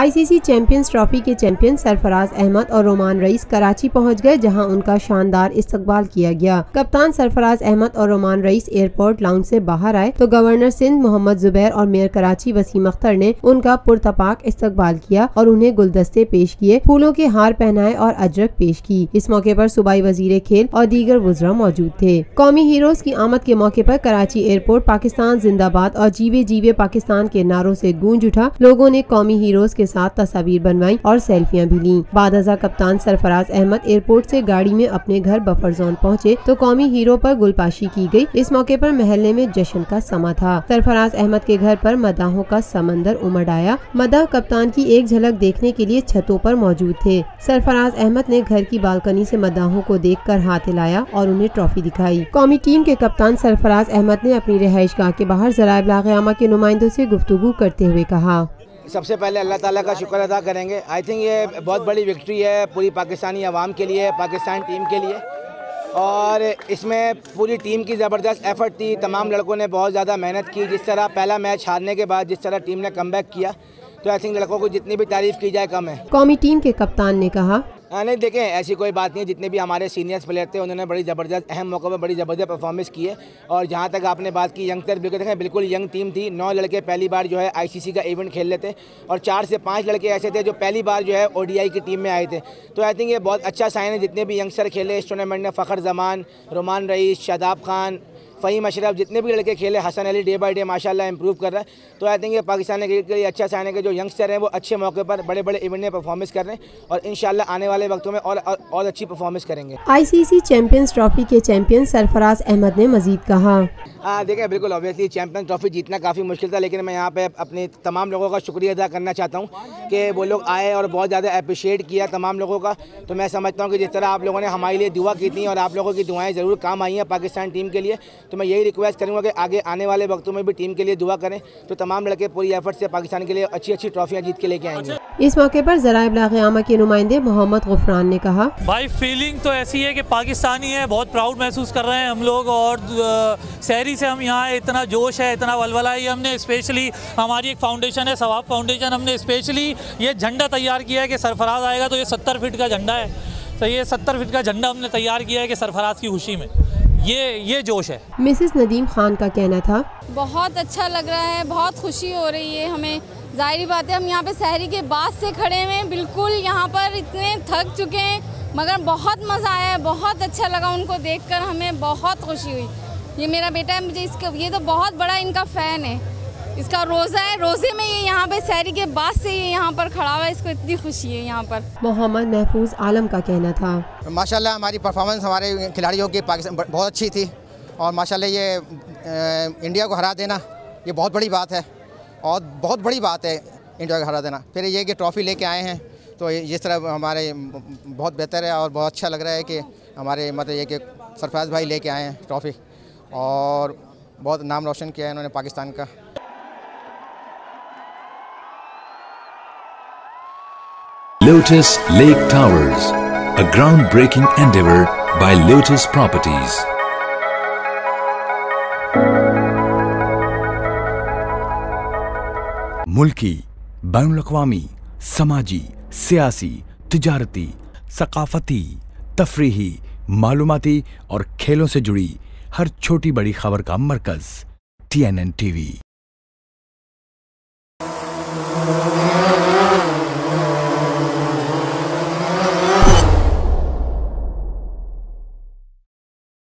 ICC champions trophy के champion Sarfaraz Ahmad और Roman rice Karachi पहुंच गए, जहां उनका शानदार इस्तकबाल किया गया। कप्तान सरफराज अहमद और रोमान रईस एयरपोर्ट लाउंज से बाहर आए तो गवर्नर सिंध मोहम्मद जुबैर और मेयर कराची वसीम अख्तर ने उनका पुरतपाक इस्तकबाल किया और उन्हें गुलदस्ते पेश किए, फूलों के हार पहनाए और अजरक पेश की। इस मौके पर सूबाई वजीर खेल और दीगर वुज़रा मौजूद थे। कौमी हीरोज की आमद के मौके पर कराची एयरपोर्ट पाकिस्तान जिंदाबाद और जीवे जीवे पाकिस्तान के नारों से गूंज उठा। लोगों ने कौमी हीरोज के साथ तस्वीर बनवाई और सेल्फियां भी लीं। बादअज़ा कप्तान सरफराज अहमद एयरपोर्ट से गाड़ी में अपने घर बफर जोन पहुंचे तो कौमी हीरो पर गुलपाशी की गई। इस मौके पर महल्ले में जश्न का समा था। सरफराज अहमद के घर पर मदाहों का समंदर उमड़ आया। मदाह कप्तान की एक झलक देखने के लिए छतों पर मौजूद थे। सरफराज अहमद ने घर की बालकनी से मदाहों को देखकर हाथ हिलाया और उन्हें ट्रॉफी दिखाई। कौमी टीम के कप्तान सरफराज अहमद ने अपनी रिहाइशगाह के बाहर ज़राए इब्लाग़ के नुमाइंदों से गुफ्तगू करते हुए कहा, सबसे पहले अल्लाह ताला का शुक्र अदा करेंगे। आई थिंक ये बहुत बड़ी विक्ट्री है पूरी पाकिस्तानी अवाम के लिए, पाकिस्तान टीम के लिए, और इसमें पूरी टीम की ज़बरदस्त एफर्ट थी। तमाम लड़कों ने बहुत ज़्यादा मेहनत की। जिस तरह पहला मैच हारने के बाद जिस तरह टीम ने कमबैक किया, तो आई थिंक लड़कों को जितनी भी तारीफ़ की जाए कम है। कौमी टीम के कप्तान ने कहा, नहीं देखें, ऐसी कोई बात नहीं है। जितने भी हमारे सीनियर्स प्लेयर थे उन्होंने बड़ी ज़बरदस्त अहम मौक़ों पर बड़ी ज़बरदस्त परफॉर्मेंस की है। और जहाँ तक आपने बात की यंगस्टर, बिल्कुल देखें बिल्कुल यंग टीम थी। 9 लड़के पहली बार जो है आईसीसी का इवेंट खेल लेते और 4 से 5 लड़के ऐसे थे जो पहली बार जो है ओडीआई की टीम में आए थे। तो आई थिंक ये बहुत अच्छा साइन है। जितने भी यंगस्टर खेले इस टूर्नामेंट में, फ़खर जमान, रोमान रईस, शादाब खान, फ़हीम अशरफ, जितने भी लड़के खेले, Hasan Ali day by day माशाल्लाह इंप्रूव कर रहा है। तो आई थिंक ये पाकिस्तान क्रिकेट के लिए अच्छा साइन है कि जो यंगस्टर हैं वो अच्छे मौके पर बड़े बड़े इवेंट में परफॉर्मेंस कर रहे हैं और इंशाल्लाह आने वाले वक्तों में और अच्छी परफॉर्मेंस करेंगे। आईसीसी चैंपियंस ट्रॉफी के चैंपियन सरफराज अहमद ने मजीद कहा, देखिए बिल्कुल ऑब्वियसली चैंपियंस ट्रॉफी जीतना काफ़ी मुश्किल था, लेकिन मैं यहाँ पे अपने तमाम लोगों का शुक्रिया अदा करना चाहता हूँ कि वो लोग आए और बहुत ज़्यादा अप्रिशिएट किया तमाम लोगों का। तो मैं समझता हूँ कि जिस तरह आप लोगों ने हमारे लिए दुआ की थी और आप लोगों की दुआएं ज़रूर काम आई हैं पाकिस्तान टीम के लिए, तो मैं यही रिक्वेस्ट करूँगा कि आगे आने वाले वक्तों में भी टीम के लिए दुआ करें। तो तमाम लड़के पूरी एफर्ट से पाकिस्तान के लिए अच्छी अच्छी ट्रॉफियाँ जीत के लेके आएंगे। इस मौके पर ज़राए इब्लाग़ के नुमाइंदे मोहम्मद गुफरान ने कहा, भाई फीलिंग तो ऐसी है कि पाकिस्तानी है, बहुत प्राउड महसूस कर रहे हैं हम लोग। और शहरी से हम यहाँ इतना जोश है, इतना वलवला है। हमने स्पेशली, हमारी एक फाउंडेशन है सवाब फाउंडेशन, हमने स्पेशली ये झंडा तैयार किया है कि सरफराज आएगा तो ये 70 फीट का झंडा है। तो ये 70 फीट का झंडा हमने तैयार किया है कि सरफराज की खुशी में ये जोश है। मिसेस नदीम खान का कहना था, बहुत अच्छा लग रहा है, बहुत खुशी हो रही है हमें। जाहिर बात है हम यहाँ पे शहरी के बाद से खड़े हुए हैं, बिल्कुल यहाँ पर इतने थक चुके हैं, मगर बहुत मज़ा आया है, बहुत अच्छा लगा उनको देखकर, हमें बहुत खुशी हुई। ये मेरा बेटा है, मुझे इसका ये तो बहुत बड़ा इनका फ़ैन है। इसका रोज़ा है, रोज़े में ये यहाँ पे शहरी के बाद से ये यहाँ पर खड़ा हुआ है, इसको इतनी खुशी है यहाँ पर। मोहम्मद महफूज आलम का कहना था, माशाल्लाह हमारी परफॉर्मेंस हमारे खिलाड़ियों की पाकिस्तान बहुत अच्छी थी और माशाल्लाह ये इंडिया को हरा देना ये बहुत बड़ी बात है और बहुत बड़ी बात है इंडिया को हरा देना। फिर ये कि ट्रॉफ़ी लेके आए हैं तो इस तरह हमारे बहुत बेहतर है और बहुत अच्छा लग रहा है कि हमारे मतलब ये कि सरफराज भाई लेके आए हैं ट्रॉफ़ी और बहुत नाम रोशन किया है इन्होंने पाकिस्तान का। Lotus Lake Towers, a groundbreaking endeavor by Lotus Properties. मुल्की, बैनुल-अक़वामी, समाजी, सियासी, तिजारती, सकाफ़ती, तफरीही, मालूमाती और खेलों से जुड़ी हर छोटी बड़ी खबर का मरकज़ TNN TV।